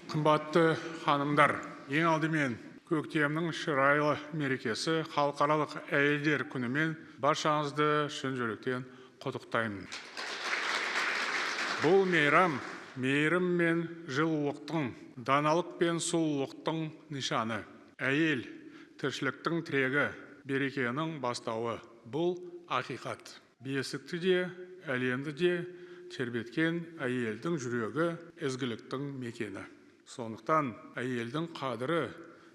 Қымбатты ханымдар, ең алдымен көктемнің шырайлы мерекесі халықаралық әйелдер күнімен баршаңызды шын жүректен құттықтаймын. Бұл мейрам мейірім мен жылулықтың, даналық пен сұлулықтың нышаны. Әйел тіршіліктің тірегі, берекенің бастауы. Бұл ақиқат. Бесікті де, әлемді де тербеткен әйелдің жүрегі ізгіліктің мекені. Сондықтан әйелдің қадірі,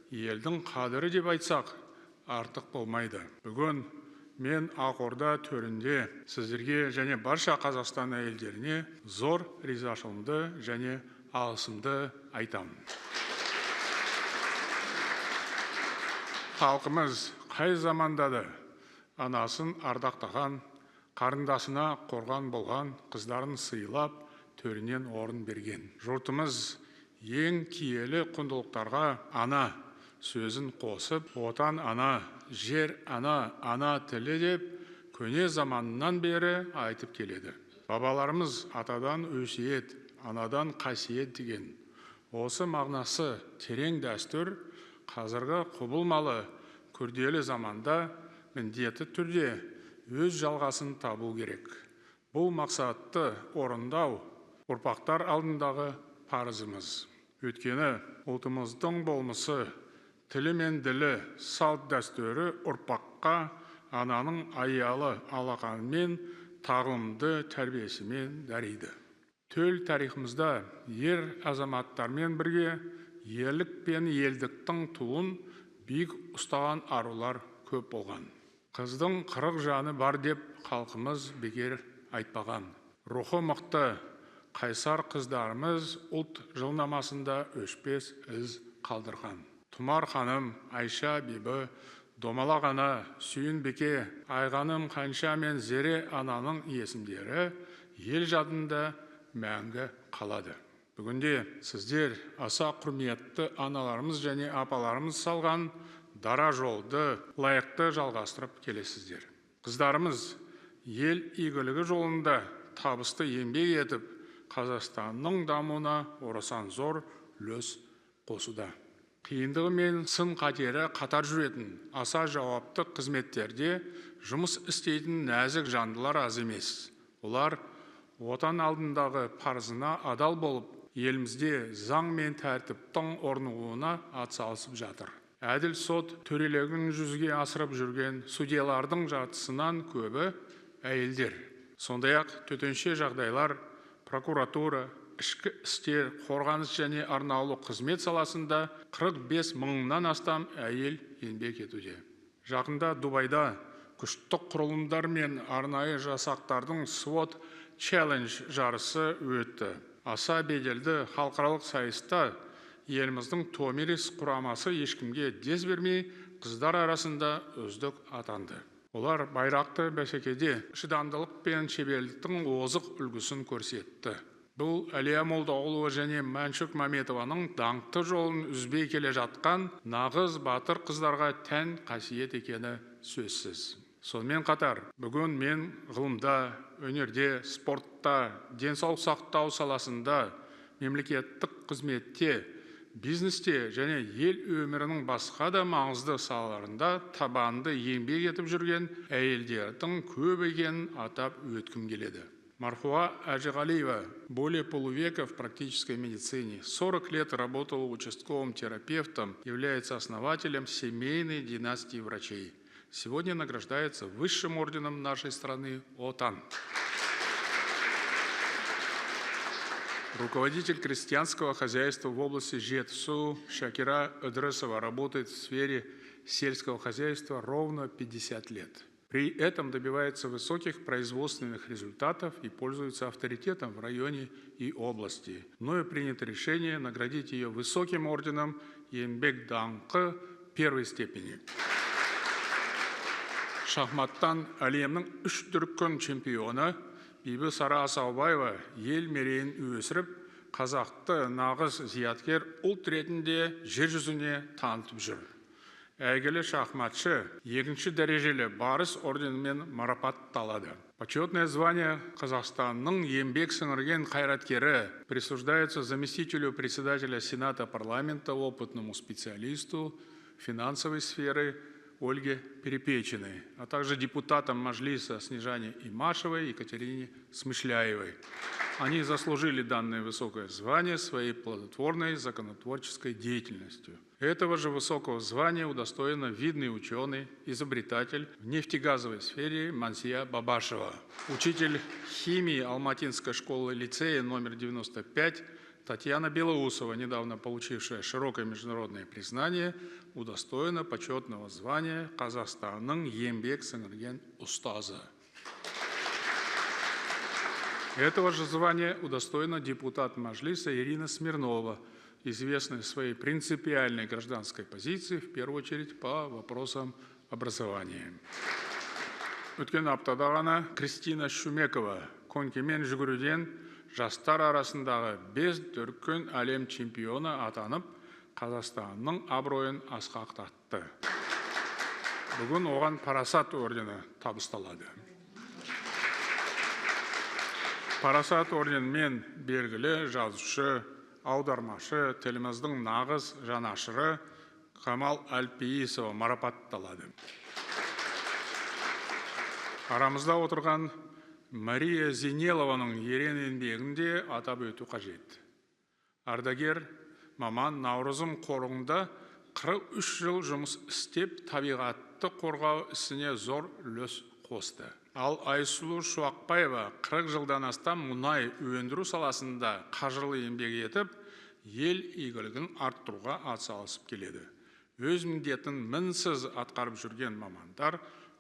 елдің қадірі деп айтсақ, артық болмайды. Бүгін мен Ақорда төрінде сіздерге және барша Қазақстан әйелдеріне зор ризашылығымды және алғысымды айтамын. Халқымыз қай заманда да анасын ардақтаған, қарындасына қорған болған қыздарын сыйлап, төрінен орын берген. Жұртымыз ең киелі құндылықтарға ана сөзін қосып, отан ана, жер ана, ана тілі деп көне заманнан бері айтып келеді. Бабаларымыз атадан өсиет, анадан қасиет деген. Осы мағынасы терең дәстүр қазіргі құбылмалы күрделі заманда міндетті түрде өз жалғасын табу керек. Бұл мақсатты орындау ұрпақтар алдындағы парызымыз. Өйткені ұлтымыздың болмысы, тілі мен ділі, салт дәстүрі ұрпаққа ананың аялы алақанымен, тағылымды тәрбиесімен дариды. Төл тарихымызда ер азаматтармен бірге ерлік пен елдіктің туын биік ұстаған арулар көп болған. Қыздың 40 жаны бар деп халқымыз бекер айтпаған. Рухы мықты қайсар қыздарымыз ұлт жылнамасында өшпес із қалдырған. Тұмар ханым, Айша бибі, Домалақ ана, Сүйінбеке, Айғаным Ханша мен Зере ананың есімдері ел жадында мәңгі қалады. Бүгінде сіздер аса құрметті аналарымыз және апаларымыз салған дара жолды лайықты жалғастырып келесіздер. Қыздарымыз ел игілігі жолында табысты еңбек етіп, Қазақстанның дамуына орасан зор үлес қосуда. Қиындығы мен сын қатері қатар жүретін аса жауапты қызметтерде жұмыс істейтін нәзік жандылар аз емес. Олар отан алдындағы парызына адал болып, елімізде заң мен тәртіптің орнығуына атсалысып жатыр. Әділ сот төрелігін жүзеге асырып жүрген судьялардың жартысынан көбі әйелдер. Сондай-ақ төтенше жағдайлар, прокуратура, ішкі істер, қорғаныс және арнаулы қызмет саласында 45 мыңнан астам әйел еңбек етуде. Жақында Дубайда күштік құрылымдар мен арнайы жасақтардың SWOT Challenge жарысы өтті. Аса беделді халықаралық сайыста еліміздің Томирис құрамасы ешкімге дес бермей, қыздар арасында үздік атанды. Олар байрақты бәсекеде шыдамдылық пен шеберліктің озық үлгісін көрсетті. Бұл Әлия Молдағұлова және Мәншүк Мәметованың даңқты жолын үзбей келе жатқан нағыз батыр қыздарға тән қасиет екені сөзсіз. Сонымен қатар, бүгін мен ғылымда, өнерде, спортта, денсаулық сақтау саласында, мемлекеттік қызметте, бизнесте және ел өмірінің басқа да маңызды салаларында табанды еңбек етіп жүрген әйелдердің көп екенін атап өткім келеді. Марфуа Әжіғалиева более полувека в практической медицине, 40 лет работала участковым терапевтом, является основателем семейной династии врачей. Сегодня награждается высшим орденом нашей страны ОТАН. Руководитель крестьянского хозяйства в области Жетісу Шакира Ыдрысова работает в сфере сельского хозяйства ровно 50 лет. При этом добивается высоких производственных результатов и пользуется авторитетом в районе и области. Мною принято решение наградить ее высоким орденом Еңбек даңқы первой степени. Шахматтан әлемнің 3 дүркін чемпионы Бибі Сара Асаубаева ел мерейін өсіріп, қазақты нағыз зияткер ұлт ретінде жер жүзіне танытып жүр. Әйгілі шахматшы 2-ші дәрежелі барыс орденімен марапатталады. Почетное звание Казахстанның еңбек сіңірген қайраткері присуждается заместителю председателя Сената парламента, опытному специалисту финансовой сферы Ольге Перепечиной, а также депутатам Маджлиса Снежане Имашевой и Екатерине Смышляевой. Они заслужили данное высокое звание своей плодотворной законотворческой деятельностью. Этого же высокого звания удостоена видный ученый, изобретатель в нефтегазовой сфере Мансия Бабашева. Учитель химии Алматинской школы-лицея номер 95 Татьяна Белоусова, недавно получившая широкое международное признание, удостоена почетного звания Казахстанның еңбек сіңірген ұстазы. Этого же звания удостоена депутат Маджлиса Ирина Смирнова, известная своей принципиальной гражданской позиции, в первую очередь по вопросам образования. Өткен аптада ғана Кристина Шумекова конькимен жүгіруден жастар арасындағы 5 дүркін әлем чемпионы атанып, Қазақстанның абыройын асқақтатты. Бүгін оған Парасат ордені табысталады. Парасат орденімен белгілі жазушы, аудармашы, тіліміздің нағыз жанашыры Камал Әлпейісова марапатталады. Арамызда отырған Мария Зинелованың ерен еңбегінде атап өту қажет. Ардагер маман Наурызым қорығында 43 жыл жұмыс істеп, табиғатты қорғау ісіне зор үлес қосты. Ал Айсұлу Шуақбаева 40 жылдан астам мұнай өндіру саласында қажырлы еңбек етіп, ел игілігін арттыруға атсалысып келеді. Өз міндетін мінсіз атқарып жүрген мамандар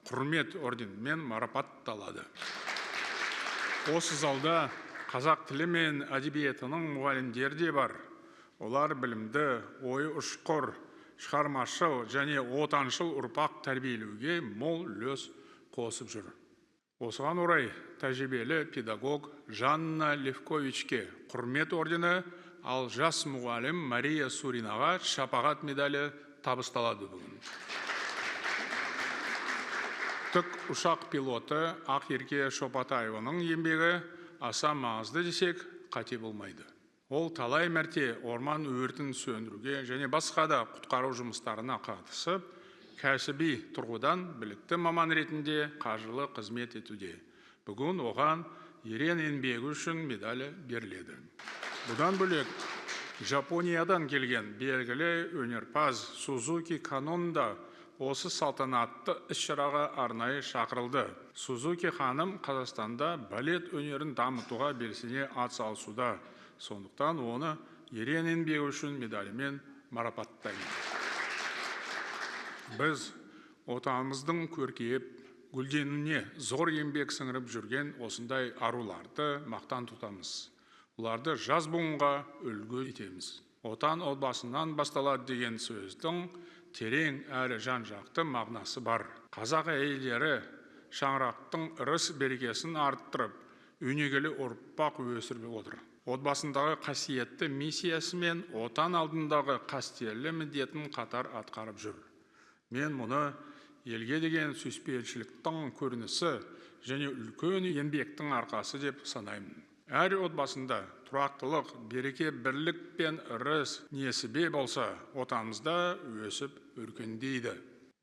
құрмет орденімен марапатталады. Осы залда қазақ тілі мен әдебиетінің мұғалімдері де бар. Олар білімді, ойы ұшқыр, шығармашыл және отаншыл ұрпақ тәрбиелеуге мол үлес қосып жүр. Осыған орай тәжірибелі педагог Жанна Левковичке құрмет ордені, ал жас мұғалім Мария Суринаға шапағат медалі табысталады бүгін. Тік ұшақ пилоты Ақерке Шопатаеваның еңбегі аса маңызды десек, қате болмайды. Ол талай мәрте орман өртін сөндіруге және басқа да құтқару жұмыстарына қатысып, кәсіби тұрғыдан білікті маман ретінде қажырлы қызмет етуде. Бүгін оған ерен еңбегі үшін медалі беріледі. Бұдан бөлек, Жапониядан келген белгілі өнерпаз Сузуки Канон да осы салтанатты іс-шараға арнайы шақырылды. Сузуки ханым Қазақстанда балет өнерін дамытуға белсене атсалысуда. Сондықтан оны ерен еңбегі үшін медалімен марапаттаймыз. Біз отанымыздың көркейіп, гүлденуіне зор еңбек сіңіріп жүрген осындай аруларды мақтан тұтамыз. Оларды жас буынға үлгі етеміз. Отан отбасынан басталады деген сөздің терең әрі жан-жақты мағынасы бар. Қазақ әйелдері шаңырақтың ырыс берекесін арттырып, өнегелі ұрпақ өсіріп отыр. Отбасындағы қасиетті миссиясымен отан алдындағы қастерлі міндетін қатар атқарып жүр. Мен мұны елге деген сүйіспеншіліктің көрінісі және үлкен еңбектің арқасы деп санаймын. Әр отбасында тұрақтылық, береке, бірлік пен ырыс несібе болса, отанымызда өсіп өркендейді.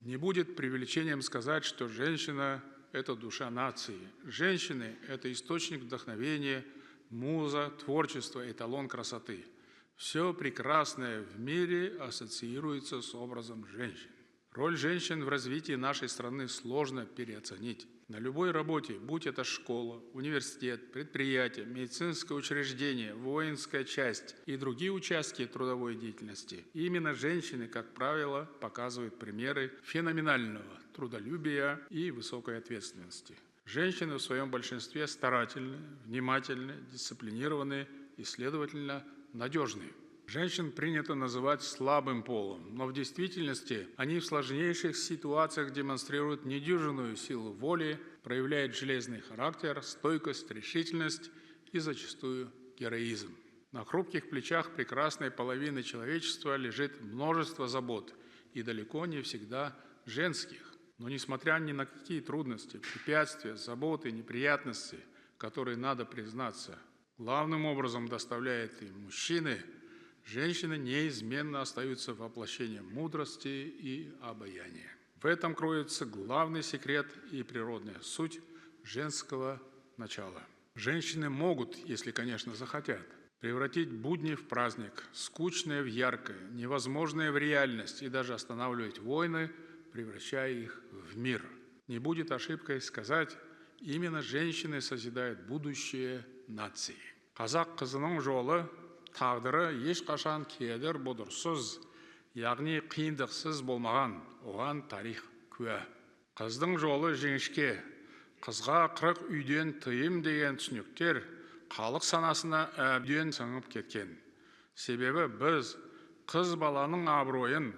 Не будет преувеличением сказать, что женщина – это душа нации. Женщины – это источник вдохновения, муза, творчество, эталон красоты. Все прекрасное в мире ассоциируется с образом женщин. Роль женщин в развитии нашей страны сложно переоценить. На любой работе, будь это школа, университет, предприятие, медицинское учреждение, воинская часть и другие участки трудовой деятельности, именно женщины, как правило, показывают примеры феноменального трудолюбия и высокой ответственности. Женщины в своем большинстве старательны, внимательны, дисциплинированы и, следовательно, надежны. Женщин принято называть слабым полом, но в действительности они в сложнейших ситуациях демонстрируют недюжинную силу воли, проявляют железный характер, стойкость, решительность и зачастую героизм. На хрупких плечах прекрасной половины человечества лежит множество забот, и далеко не всегда женских. Но несмотря ни на какие трудности, препятствия, заботы, неприятности, которые, надо признаться, главным образом доставляют им мужчины, женщины неизменно остаются воплощением мудрости и обаяния. В этом кроется главный секрет и природная суть женского начала. Женщины могут, если, конечно, захотят, превратить будни в праздник, скучное в яркое, невозможное в реальность и даже останавливать войны, превращая их в мир. Не будет ошибкой сказать, именно женщины созидают будущее нации. Қазақ қызының жолы, тағдыры ешқашан кедір бұдырсыз, яғни қиындықсыз болмаған, оған тарих куә. Қыздың жолы жіңішке, қызға 40 үйден тыйым деген түсініктер халық санасына әбден сіңіп кеткен. Себебі біз қыз баланың абыройын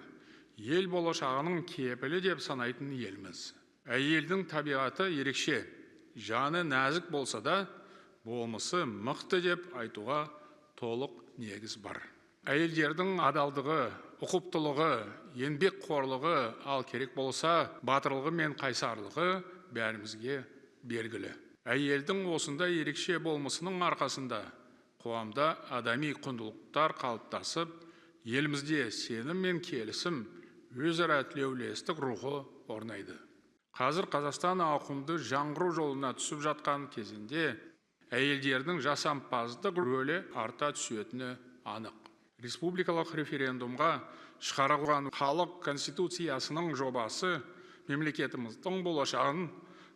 ел болашағының кепілі деп санайтын елміз. Әйелдің табиғаты ерекше, жаны нәзік болса да, болмысы мықты деп айтуға толық негіз бар. Әйелдердің адалдығы, ұқыптылығы, еңбекқорлығы, ал керек болса, батырлығы мен қайсарлығы бәрімізге белгілі. Әйелдің осындай ерекше болмысының арқасында қоғамда адами құндылықтар қалыптасып, елімізде сенім мен келісім, өзара тілеулестік рухы орнайды. Қазір Қазақстан ауқымды жаңғыру жолына түсіп жатқан кезінде әйелдердің жасампаздық рөлі арта түсетіні анық. Республикалық референдумға шығарылған халық конституциясының жобасы мемлекетіміздің болашағын,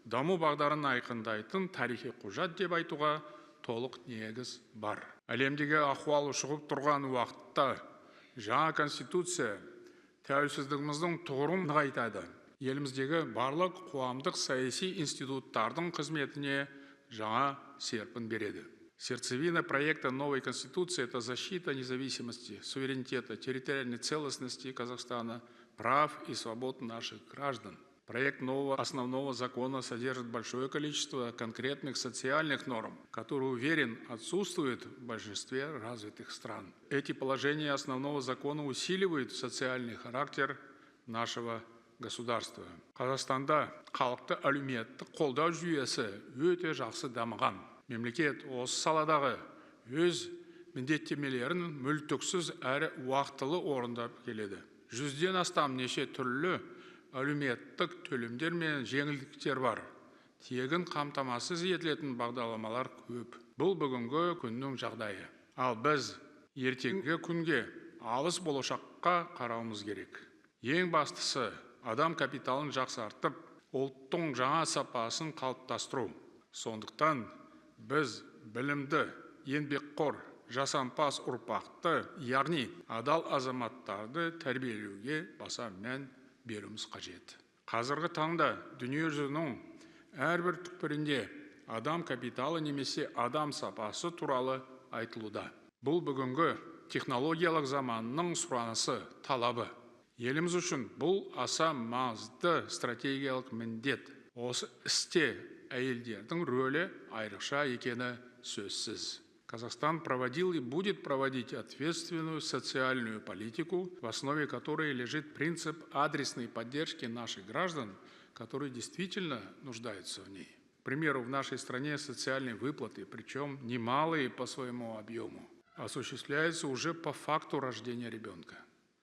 даму бағдарын айқындайтын тарихи құжат деп айтуға толық негіз бар. Әлемдегі ахуал ушығып тұрған уақытта жаңа конституция тәуелсіздігіміздің тұғырын нығайтады. Еліміздегі барлық қоғамдық саяси институттардың қызметіне жаңа серпін береді. Сердцевина проекта новой Конституции – это защита независимости, суверенитета, территориальной целостности Казахстана, прав и свобод наших граждан. Проект нового основного закона содержит большое количество конкретных социальных норм, которые, уверен, отсутствуют в большинстве развитых стран. Эти положения основного закона усиливают социальный характер нашего государства. Қазақстанда халықты әлеуметтік қолдау жүйесі өте жақсы дамыған. Мемлекет осы саладағы өз міндеттемелерін мүлтіксіз әрі уақытылы орындап келеді. 100-ден астам неше түрлі әлеуметтік төлемдер мен жеңілдіктер бар. Тегін қамтамасыз етілетін бағдарламалар көп. Бұл бүгінгі күннің жағдайы. Ал біз ертеңгі күнге алыс болашаққа қарауымыз керек. Ең бастысы адам капиталын жақсартып, ұлттың жаңа сапасын қалыптастыру. Сондықтан біз білімді, еңбекқор, жасампаз ұрпақты, яғни адал азаматтарды тәрбиелеуге баса мән беруіміз қажет. Қазіргі таңда дүниежүзінің әрбір түкпірінде адам капиталы немесе адам сапасы туралы айтылуда. Бұл бүгінгі технологиялық заманның сұранысы, талабы. Еліміз үшін бұл аса маңызды стратегиялық міндет. Осы істе әйелдердің рөлі айрықша екені сөзсіз. Казахстан проводил и будет проводить ответственную социальную политику, в основе которой лежит принцип адресной поддержки наших граждан, которые действительно нуждаются в ней. К примеру, в нашей стране социальные выплаты, причем немалые по своему объему, осуществляются уже по факту рождения ребенка.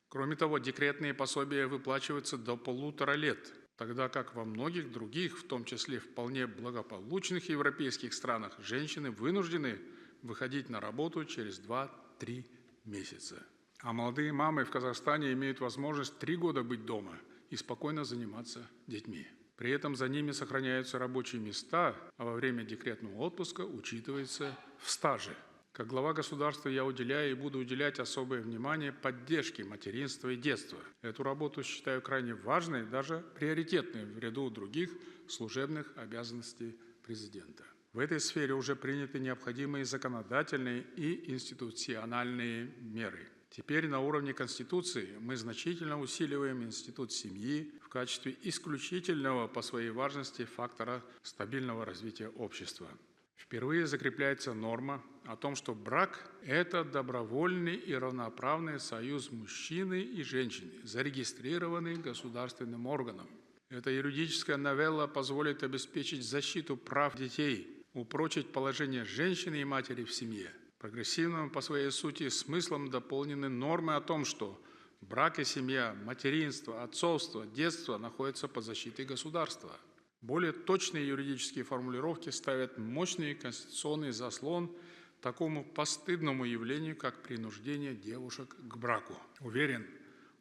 Кроме того, декретные пособия выплачиваются до 1,5 лет, тогда как во многих других, в том числе вполне благополучных европейских странах, женщины вынуждены выходить на работу через 2-3 месяца. А молодые мамы в Казахстане имеют возможность 3 года быть дома и спокойно заниматься детьми. При этом за ними сохраняются рабочие места, а во время декретного отпуска учитывается в стаже. Как глава государства я уделяю и буду уделять особое внимание поддержке материнства и детства. Эту работу считаю крайне важной, даже приоритетной в ряду других служебных обязанностей президента. В этой сфере уже приняты необходимые законодательные и институциональные меры. Теперь на уровне Конституции мы значительно усиливаем институт семьи в качестве исключительного по своей важности фактора стабильного развития общества. Впервые закрепляется норма о том, что брак – это добровольный и равноправный союз мужчины и женщины, зарегистрированный государственным органом. Эта юридическая новелла позволит обеспечить защиту прав детей, упрочить положение женщины и матери в семье. Прогрессивным по своей сути смыслом дополнены нормы о том, что брак и семья, материнство, отцовство, детство находятся под защитой государства. Более точные юридические формулировки ставят мощный конституционный заслон такому постыдному явлению, как принуждение девушек к браку. Уверен,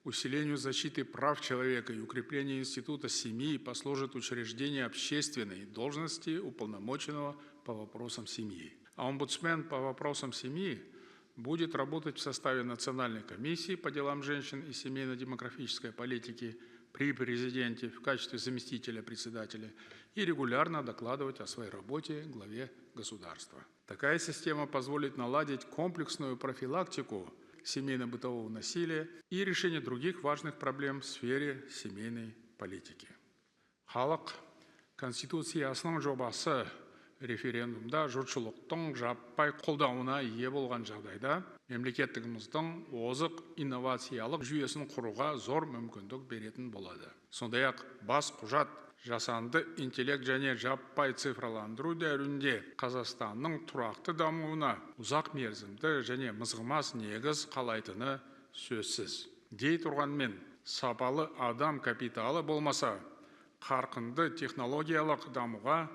усилению защиты прав человека и укреплению института семьи послужит учреждение общественной должности уполномоченного по вопросам семьи. А омбудсмен по вопросам семьи будет работать в составе Национальной комиссии по делам женщин и семейно-демографической политики при президенте в качестве заместителя председателя и регулярно докладывать о своей работе главе государства. Такая система позволит наладить комплексную профилактику семейно-бытового насилия и решение других важных проблем в сфере семейной политики. Халық конституциясының жобасы референдумда жұртшылықтың жаппай қолдауына ие болған жағдайда мемлекеттігіміздің озық инновациялық жүйесін құруға зор мүмкіндік беретін болады. Сондай-ақ бас құжат жасанды интеллект және жаппай цифрландыру дәуірінде Қазақстанның тұрақты дамуына ұзақ мерзімді және мызғымас негіз қалайтыны сөзсіз. Дей тұрғанмен, сапалы адам капиталы болмаса, қарқынды технологиялық дамуға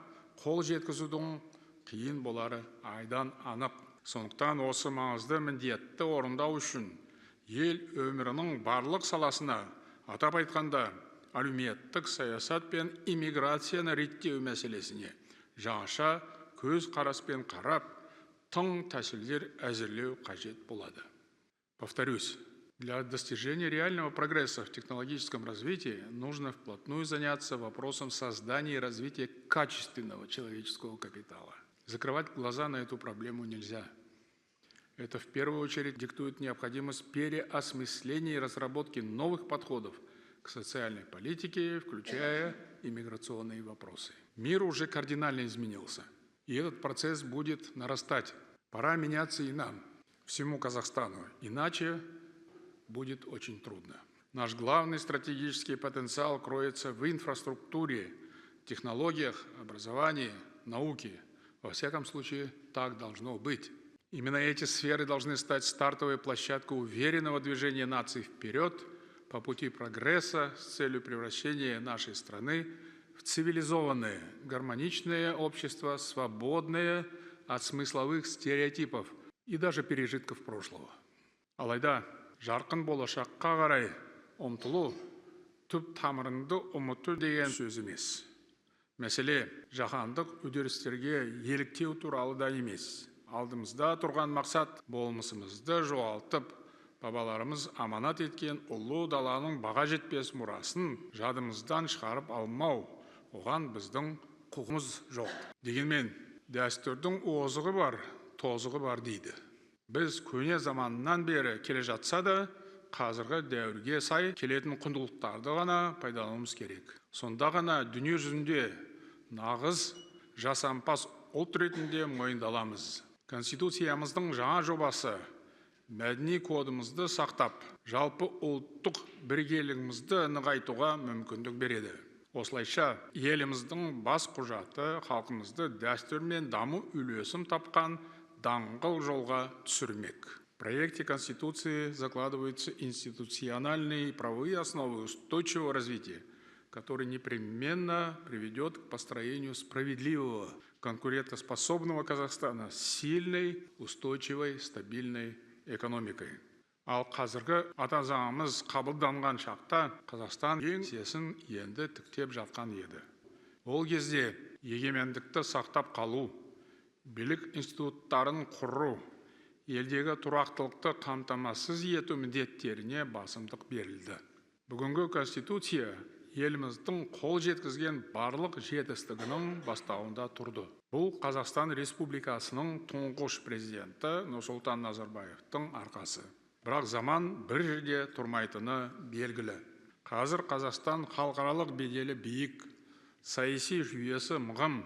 қол жеткізудің қиын болары айдан анық. Сондықтан осы маңызды міндетті орындау үшін ел өмірінің барлық саласына, атап айтқанда әлеуметтік саясат пен иммиграцияны реттеу мәселесіне жаңаша көз қараспен қарап, тың тәсілдер әзірлеу қажет болады. Повторюсь, для достижения реального прогресса в технологическом развитии нужно вплотную заняться вопросом создания и развития качественного человеческого капитала. Закрывать глаза на эту проблему нельзя. Это в первую очередь диктует необходимость переосмысления и разработки новых подходов к социальной политике, включая иммиграционные вопросы. Мир уже кардинально изменился, и этот процесс будет нарастать. Пора меняться и нам, всему Казахстану, иначе будет очень трудно. Наш главный стратегический потенциал кроется в инфраструктуре, технологиях, образовании, науке. Во всяком случае, так должно быть. Именно эти сферы должны стать стартовой площадкой уверенного движения наций вперед по пути прогресса с целью превращения нашей страны в цивилизованное, гармоничное общество, свободное от смысловых стереотипов и даже пережитков прошлого. Алайда, жарқын болашаққа қарай ұмтылу түп тамырынды ұмыту деген сөз емес. Мәселе жаһандық үдерістерге еліктеу туралы да емес. Алдымызда тұрған мақсат болмысымызды жоғалтып, бабаларымыз аманат еткен ұлы даланың баға жетпес мұрасын жадымыздан шығарып алмау, оған біздің құқымыз жоқ. Дегенмен, дәстүрдің озығы бар, тозығы бар дейді. Біз көне заманнан бері келе жатса да, қазіргі дәуірге сай келетін құндылықтарды ғана пайдалануымыз керек. Сонда ғана дүние жүзінде нағыз жасампаз ұлт ретінде мойындаламыз. Конституциямыздың жаңа жобасы мәдени кодымызды сақтап, жалпы ұлттық бірегейлігімізді нығайтуға мүмкіндік береді. Осылайша, еліміздің бас құжаты халқымызды дәстүр мен даму үйлесім тапқан даңғыл жолға түсірмек. В проекте Конституции закладываются институциональные и правовые основы устойчивого развития, который непременно приведет к построению справедливого, конкурентоспособного Казахстана с сильной, устойчивой, стабильной экономикой. Ал қазіргі ата заңымыз қабылданған шақта Қазақстан еңсесін енді тіктеп жатқан еді. Ол кезде егемендікті сақтап қалу, билік институттарын құру, елдегі тұрақтылықты қамтамасыз ету міндеттеріне басымдық берілді. Бүгінгі Конституция еліміздің қол жеткізген барлық жетістігінің бастауында тұрды. Бұл Қазақстан Республикасының тұңғыш президенті Нұрсұлтан Назарбаевтың арқасы. Бірақ заман бір жерде тұрмайтыны белгілі. Қазір Қазақстан халықаралық беделі биік, саяси жүйесі мығым,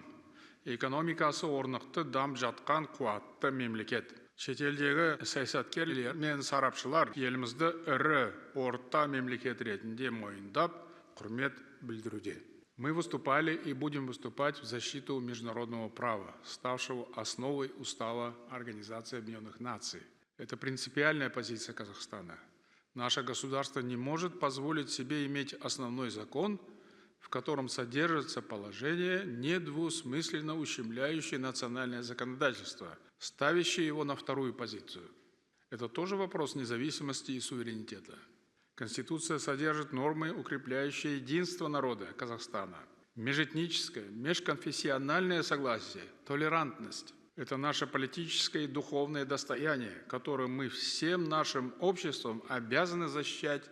экономикасы орнықты дамып жатқан қуатты мемлекет. Шетелдегі саясаткерлер мен сарапшылар елімізді ірі орта мемлекет ретінде мойындап, құрмет білдіруде. Мы выступали и будем выступать в защиту международного права, ставшего основой Устава Организации Объединенных Наций. Это принципиальная позиция Казахстана. Наше государство не может позволить себе иметь основной закон, в котором содержится положение, недвусмысленно ущемляющее национальное законодательство, ставящее его на вторую позицию. Это тоже вопрос независимости и суверенитета. Конституция содержит нормы, укрепляющие единство народа Казахстана, межэтническое, межконфессиональное согласие, толерантность. Это наше политическое и духовное достояние, которое мы всем нашим обществом обязаны защищать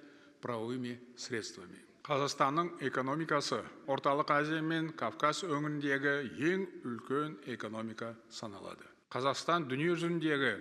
правовыми средствами. Қазақстанның экономикасы Орталық Азия мен Кавказ өңіріндегі ең үлкен экономика саналады. Қазақстан дүние жүзіндегі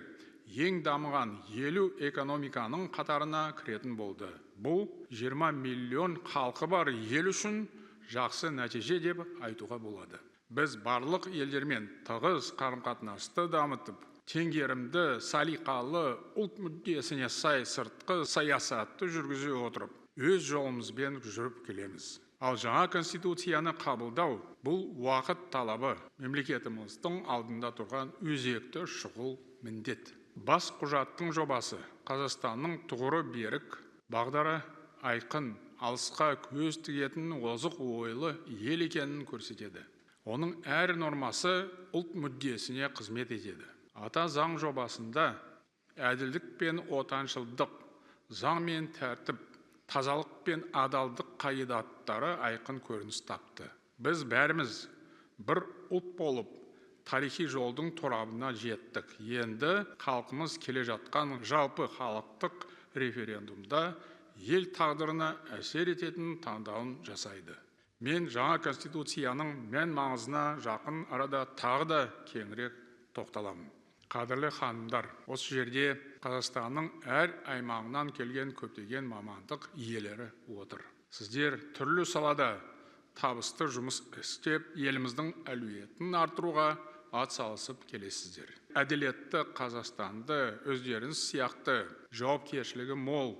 ең дамыған 50 экономиканың қатарына кіретін болды. Бұл 20 миллион халқы бар ел үшін жақсы нәтиже деп айтуға болады. Біз барлық елдермен тығыз қарым-қатынасты дамытып, теңгерімді, салиқалы, ұлт мүддесіне сай сыртқы саясатты жүргізе отырып, өз жолымызбен жүріп келеміз. Ал жаңа конституцияны қабылдау бұл уақыт талабы, мемлекетіміздің алдында тұрған өзекті шұғыл міндет. Бас құжаттың жобасы Қазақстанның тұғыры берік, бағдары айқын, алысқа көз тігетін озық ойлы ел екенін көрсетеді. Оның әр нормасы ұлт мүддесіне қызмет етеді. Ата заң жобасында әділдік пен отаншылдық, заң мен тәртіп, тазалық пен адалдық қағидаттары айқын көрініс тапты. Біз бәріміз бір ұлт болып, тарихи жолдың торабына жеттік. Енді халқымыз келе жатқан жалпы халықтық референдумда ел тағдырына әсер ететін таңдауын жасайды. Мен жаңа конституцияның мән маңызына жақын арада тағы да кеңірек тоқталамын. Қадірлі ханымдар, осы жерде Қазақстанның әр аймағынан келген көптеген мамандық иелері отыр. Сіздер түрлі салада табысты жұмыс істеп, еліміздің әлеуетін артыруға атсалысып келесіздер. Әділетті Қазақстанды өздеріңіз сияқты жауапкершілігі мол,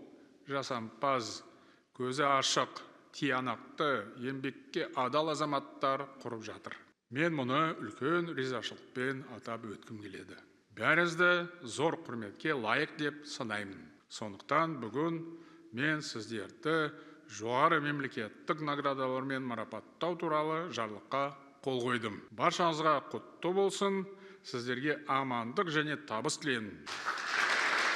жасампаз, көзі ашық, тиянақты, еңбекке адал азаматтар құрып жатыр. Мен мұны үлкен ризашылықпен атап өткім келеді. Бәріңізді зор құрметке лайық деп санаймын. Сондықтан бүгін мен сіздерді жоғары мемлекеттік наградалармен марапаттау туралы жарлыққа қол қойдым. Баршаңызға құтты болсын, сіздерге амандық және табыс тілеймін.